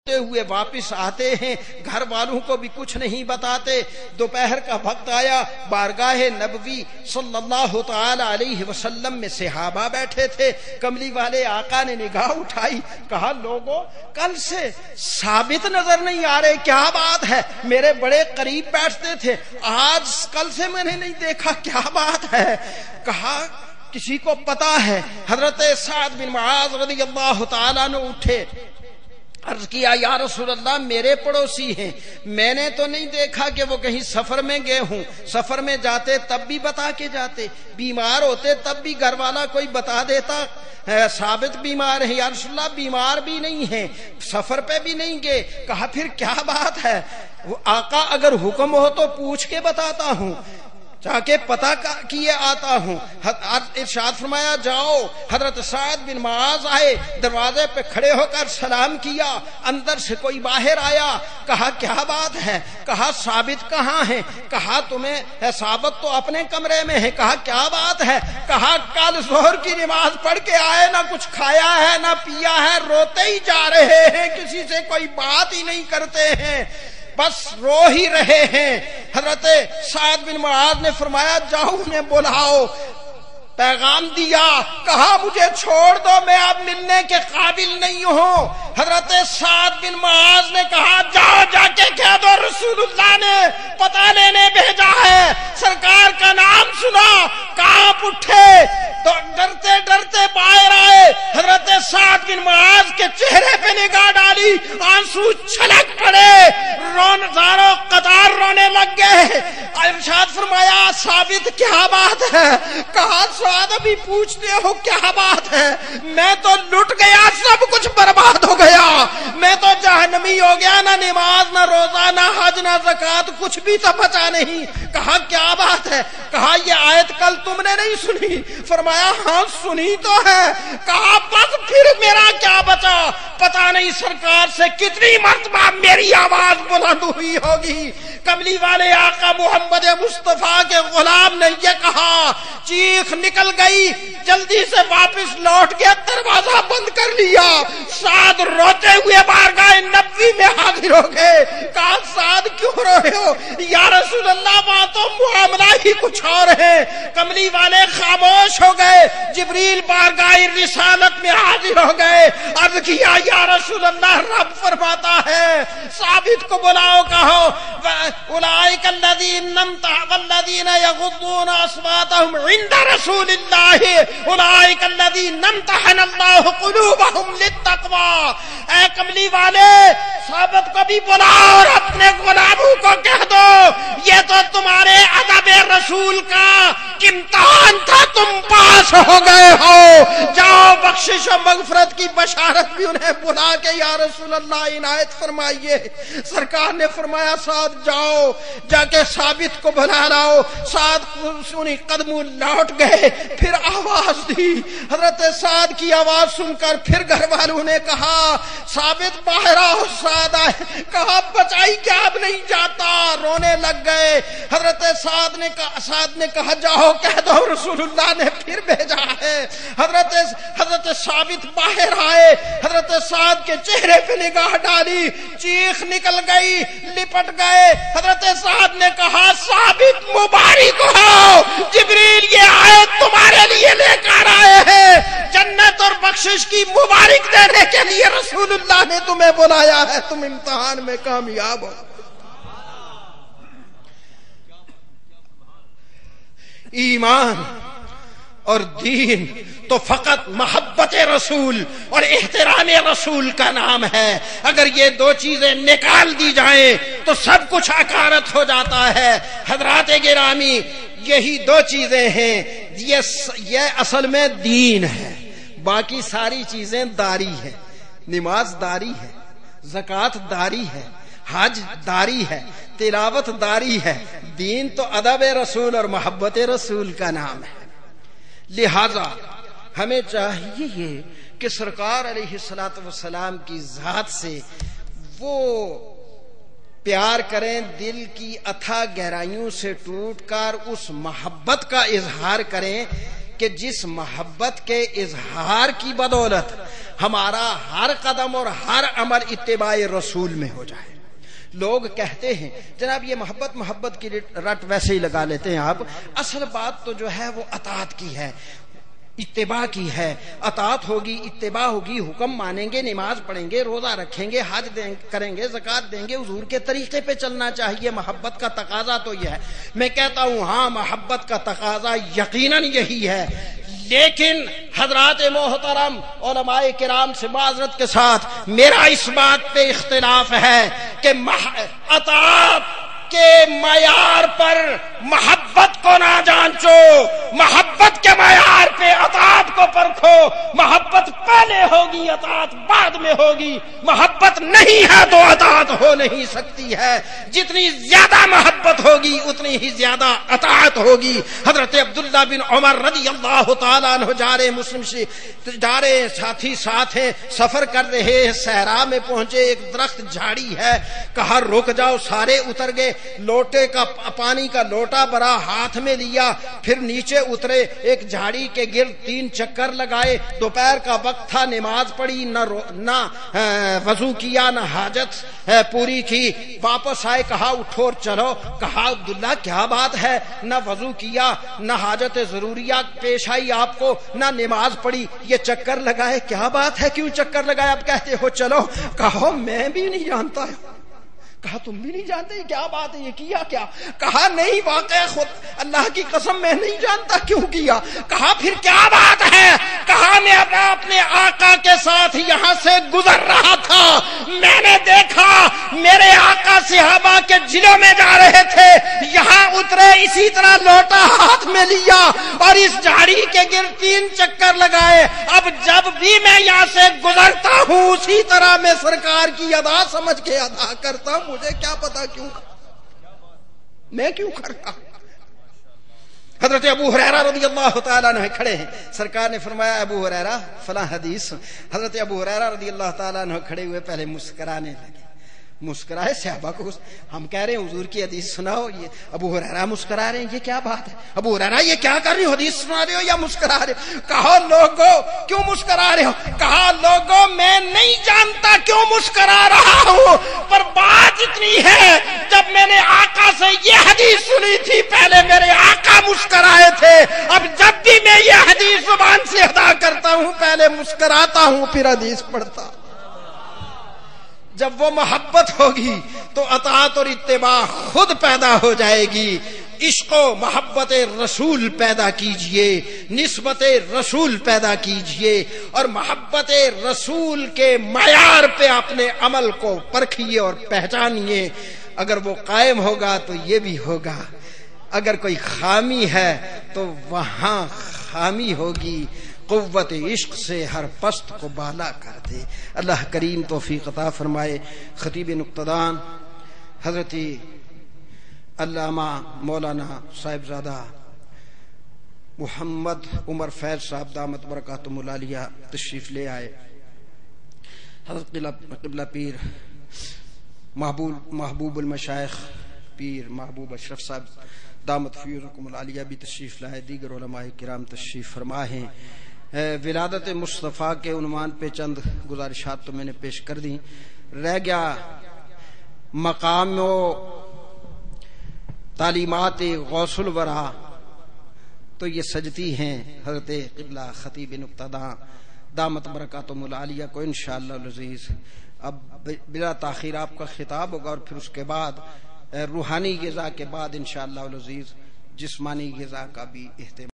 ہوئے واپس آتے ہیں، گھر والوں کو بھی کچھ نہیں بتاتے۔ دوپہر کا وقت آیا، بارگاہ نبوی صلی اللہ تعالی علیہ وسلم میں صحابہ بیٹھے تھے۔ کملی والے آقا نے نگاہ اٹھائی، کہا لوگوں کل سے ثابت نظر نہیں آ رہے، کیا بات ہے؟ میرے بڑے قریب بیٹھتے تھے، آج کل سے میں نے نہیں دیکھا، کیا بات ہے؟ کہا کسی کو پتا ہے؟ حضرت سعد بن معاذ رضی اللہ تعالیٰ عنہ اٹھے، عرض کیا یا رسول اللہ میرے پڑوسی ہیں، میں نے تو نہیں دیکھا کہ وہ کہیں سفر میں گئے ہوں، سفر میں جاتے تب بھی بتا کے جاتے، بیمار ہوتے تب بھی گھر والا کوئی بتا دیتا ثابت بیمار ہے۔ یا رسول اللہ بیمار بھی نہیں ہیں، سفر پہ بھی نہیں گئے۔ کہا پھر کیا بات ہے؟ آقا اگر حکم ہو تو پوچھ کے بتاتا ہوں، جا کے پتہ کیے آتا ہوں۔ ارشاد فرمایا جاؤ۔ حضرت سعد بن معاذ آئے، دروازے پہ کھڑے ہو کر سلام کیا، اندر سے کوئی باہر آیا، کہا کیا بات ہے؟ کہا ثابت کہاں ہے؟ کہا تمہیں ثابت تو اپنے کمرے میں ہے۔ کہا کیا بات ہے؟ کہا کل ظہر کی نماز پڑھ کے آئے، نہ کچھ کھایا ہے نہ پیا ہے، روتے ہی جا رہے ہیں، کسی سے کوئی بات ہی نہیں کرتے ہیں، بس رو ہی رہے ہیں۔ حضرت سعد بن معاذ نے فرمایا جاؤ انہیں بلاؤ، پیغام دیا، کہا مجھے چھوڑ دو، میں اب ملنے کے قابل نہیں ہوں۔ حضرت سعد بن معاذ نے کہا جاؤ جا کے کہہ دو رسول اللہ نے پتہ لینے بھیجا ہے، سرکار کا نام سنا، کانپ اٹھے تو ڈرتے ڈرتے باہر آئے۔ حضرت سعد بن معاذ کے چہرے پہ نگاہ ڈالی، آنسو چھلک پڑے، زاروں قطار رونے لگ گئے۔ ارشاد فرمایا ثابت کیا بات ہے؟ کہا سعد ابھی پوچھتے ہو کیا بات ہے؟ میں تو لٹ گیا، سب کچھ برباد ہو گیا، میں تو جہنمی ہو گیا، نہ نماز نہ روزہ نہ حج نہ زکات کچھ بھی تو بچا نہیں۔ کہا کیا بات ہے؟ کہا یہ آیت کل تم نے نہیں سنی؟ فرمایا ہاں سنی تو ہے۔ کہا بس پھر میرا کیا بچا؟ پتہ نہیں سرکار سے کتنی مرتبہ میری آواز بلند ہوئی ہوگی۔ کملی والے آقا محمد مصطفیٰ کے غلام نے یہ کہا، چیخ نکل گئی، جلدی سے واپس لوٹ گیا، دروازہ بند کر لیا۔ سعد روتے ہوئے بارگاہ نبوی میں حاضر ہو گئے۔ کہا سعد کیوں رو رہے ہو؟ یا رسول اللہ وہاں تو معاملہ ہی کچھ اور ہے۔ کملی والے خاموش ہو گئے، جبریل بارگاہ رسالت میں حاضر ہو گئے، عرض کیا یا رسول اللہ رب فرماتا ہے ثابت کو بلاؤ، کہو اولئک الذین والذین یغضون اصواتهم عند رسول اللہ اولئک الذین امتحن اللہ قلوبهم للتقوی۔ اے کملی والے ثابت کو بھی بلاؤ اور اپنے غلاموں کو کہہ دو یہ تو تمہارے ادب رسول کا امتحان تھا، تم پاس ہو گئے ہو، جاؤ بخشش و مغفرت کی بشارت بھی انہیں بلا کے یا رسول اللہ عنایت فرمائیے۔ سرکار نے فرمایا سعد جاؤ، جا کے ثابت کو بلا لاؤ۔ سعد سنی قدموں لوٹ گئے، پھر آواز دی، حضرت سعد کی آواز سن کر پھر گھر والوں نے کہا ثابت باہر آؤ۔ سعد آئے، کہا بچائی کیا اب نہیں جاتا، رونے لگ گئے۔ حضرت سعد نے کہا جاؤ کہہ دو رسول اللہ نے پھر بھیجا ہے۔ حضرت ثابت باہر آئے، حضرت سعد کے چہرے پہ نگاہ ڈالی، چیخ نکل گئی، لپٹ گئے۔ حضرت سعد نے کہا ثابت مبارک ہو، جبریل یہ آیت تمہارے لیے لے کر آئے ہیں، جنت اور بخشش کی مبارک دینے کے لیے رسول اللہ نے تمہیں بلایا ہے، تم امتحان میں کامیاب ہو۔ ایمان اور دین تو فقط محبت رسول اور احترام رسول کا نام ہے۔ اگر یہ دو چیزیں نکال دی جائیں تو سب کچھ عکارت ہو جاتا ہے۔ حضرات گرامی یہی دو چیزیں ہیں، یہ اصل میں دین ہے، باقی ساری چیزیں داری ہے۔ نماز داری ہے، زکوٰۃ داری ہے، حج داری ہے، تلاوت داری ہے، دین تو ادب رسول اور محبت رسول کا نام ہے۔ لہذا ہمیں چاہیے یہ کہ سرکار علیہ الصلوۃ والسلام کی ذات سے وہ پیار کریں، دل کی اتھا گہرائیوں سے ٹوٹ کر اس محبت کا اظہار کریں کہ جس محبت کے اظہار کی بدولت ہمارا ہر قدم اور ہر عمل اتباع رسول میں ہو جائے۔ لوگ کہتے ہیں جناب یہ محبت کی رٹ ویسے ہی لگا لیتے ہیں آپ، اصل بات تو جو ہے وہ اطاعت کی ہے، اتباع کی ہے۔ اطاعت ہوگی، اتباع ہوگی، حکم مانیں گے، نماز پڑھیں گے، روزہ رکھیں گے، حج کریں گے، زکوٰۃ دیں گے، حضور کے طریقے پہ چلنا چاہیے۔ محبت کا تقاضا تو یہ ہے۔ میں کہتا ہوں ہاں محبت کا تقاضا یقیناً یہی ہے، لیکن حضرات محترم علماء کرام سے معذرت کے ساتھ میرا اس بات پہ اختلاف ہے کہ اطاعت کے معیار پر محبت کو نہ جانچو، محبت کے معیار پہ اطاعت کو پرکھو۔ محبت پہلے ہوگی، اطاعت بعد میں ہوگی۔ محبت نہیں ہے تو اطاعت ہو نہیں سکتی ہے۔ جتنی زیادہ محبت ہوگی اتنی ہی زیادہ اطاعت ہوگی۔ حضرت عبداللہ بن عمر رضی اللہ تعالیٰ عنہ جا رہے مسلم جا رہے، ساتھی ساتھ ہیں، سفر کر رہے، صحرا میں پہنچے، ایک درخت جھاڑی ہے، کہا رک جاؤ، سارے اتر گئے، لوٹے کا پانی کا لوٹا بھرا، ہاتھ میں لیا، پھر نیچے اترے، ایک جھاڑی کے گرد 3 چکر لگائے۔ دوپہر کا وقت تھا، نماز پڑھی، نہ وضو کیا، نہ حاجت پوری کی، واپس آئے، کہا اٹھو اور چلو۔ کہا عبداللہ کیا بات ہے، نہ وضو کیا، نہ حاجت ضروریہ پیش آئی آپ کو، نہ نماز پڑھی، یہ چکر لگائے، کیا بات ہے، کیوں چکر لگائے، اب کہتے ہو چلو؟ کہو میں بھی نہیں جانتا۔ کہا تم بھی نہیں جانتے کیا بات ہے، یہ کیا کیا؟ کہا نہیں واقع خود اللہ کی قسم میں نہیں جانتا کیوں کیا۔ کہا پھر کیا بات ہے؟ کہا میں اپنے آقا کے ساتھ یہاں سے گزر رہا تھا، میں نے دیکھا میرے آقا صحابہ کے جلوں میں جا رہے تھے، یہاں اترے، اسی طرح لوٹا ہاتھ میں لیا اور اس جھاڑی کے گرد 3 چکر لگائے۔ اب جب بھی میں یہاں سے گزرتا ہوں اسی طرح میں سرکار کی ادا سمجھ کے ادا کرتا ہوں، مجھے کیا پتا کیوں، میں کیوں کر رہا۔ حضرت ابو ہریرہ رضی اللہ تعالیٰ عنہ کھڑے ہیں، سرکار نے فرمایا ابو ہریرہ فلاں حدیث۔ حضرت ابو ہریرہ رضی اللہ تعالیٰ عنہ کھڑے ہوئے، پہلے مسکرانے لگے، مسکرائے، صحابہ کو ہم کہہ رہے ہیں حضور کی حدیث سناؤ، یہ ابو ہریرہ مسکرا رہے ہیں، یہ کیا بات ہے؟ ابو ہریرہ یہ کیا کر رہے ہو، حدیث سنا رہے ہو یا مسکرا رہے ہو؟ کہو لوگو کیوں مسکرا رہے ہو؟ کہا لوگو میں نہیں جانتا کیوں مسکرا رہا ہوں، پر بات اتنی ہے جب میں نے آقا سے یہ حدیث سنی تھی پہلے میرے آقا مسکرائے تھے، اب جب بھی میں یہ حدیث زبان سے ادا کرتا ہوں پہلے مسکراتا ہوں پھر حدیث پڑھتا ہوں۔ جب وہ محبت ہوگی تو اطاعت اور اتباع خود پیدا ہو جائے گی۔ عشق و محبت رسول پیدا کیجئے، نسبت رسول پیدا کیجئے، اور محبت رسول کے معیار پہ اپنے عمل کو پرکھیے اور پہچانیے۔ اگر وہ قائم ہوگا تو یہ بھی ہوگا، اگر کوئی خامی ہے تو وہاں خامی ہوگی۔ قوت عشق سے ہر پست کو بالا کر دے۔ اللہ کریم توفیق عطا فرمائے۔ خطیب نقطدان حضرت علامہ مولانا صاحبزادہ محمد عمر فیض صاحب دامت برکاتہم العالیہ تشریف لے آئے۔ حضرت قبلہ پیر محبوب المشائخ پیر محبوب اشرف صاحب دامت فیورکم العالیہ بھی تشریف لائے، دیگر علماء کرام تشریف فرما ہیں۔ ولادت مصطفیٰ کے عنوان پہ چند گزارشات تو میں نے پیش کر دی، رہ گیا مقام و تعلیمات غوث الورا، تو یہ سجتی ہیں حضرت قبلہ خطیب نقطہ دامت برکاتہم العالیہ کو انشاءاللہ العزیز۔ اب بلا تاخیر آپ کا خطاب ہوگا اور پھر اس کے بعد روحانی غذا کے بعد انشاءاللہ العزیز جسمانی غذا کا بھی اہتمام